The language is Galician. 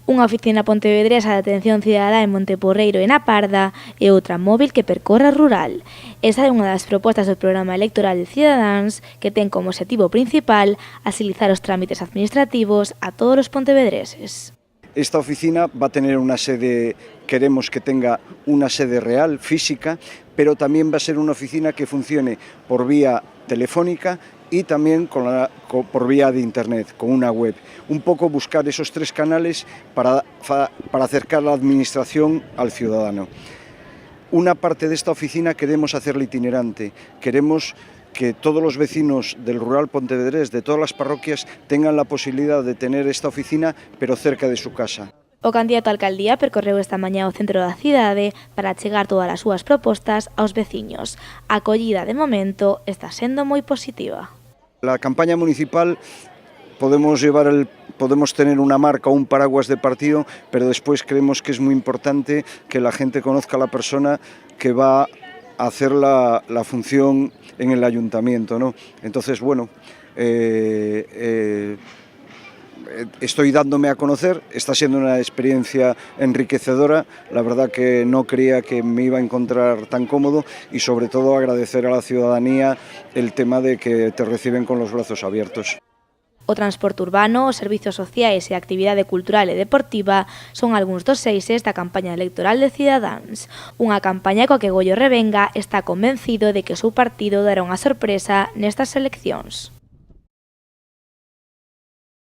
Unha oficina pontevedresa de atención cidadá en Monteporreiro e na Parda e outra móvil que percorra rural. Esa é unha das propostas do programa electoral de Cidadáns que ten como objetivo principal agilizar os trámites administrativos a todos os pontevedreses. Esta oficina va a tener una sede, queremos que tenga una sede real, física, pero también va a ser una oficina que funcione por vía telefónica y también por vía de internet, con una web. Un poco buscar esos tres canales para acercar la administración al ciudadano. Una parte de esta oficina queremos hacerla itinerante, queremos que todos los vecinos del rural pontevedrés, de todas las parroquias, tengan la posibilidad de tener esta oficina, pero cerca de su casa. O candidato a alcaldía percorreu esta mañá o centro da cidade para achegar todas as súas propostas aos veciños. A acollida, de momento, está sendo moi positiva. La campaña municipal podemos tener una marca o un paraguas de partido, pero después creemos que es muy importante que la gente conozca a la persona que va a hacer la función en el ayuntamiento, ¿no? Entonces, bueno, estoy dándome a conocer, está siendo una experiencia enriquecedora, la verdad que no creía que me iba a encontrar tan cómodo y sobre todo agradecer a la ciudadanía el tema de que te reciben con los brazos abiertos. O transporte urbano, os servizos sociais e a actividade cultural e deportiva son algúns dos eixes da campaña electoral de Cidadáns. Unha campaña coa que Goyo Revenga está convencido de que o seu partido dará unha sorpresa nestas eleccións.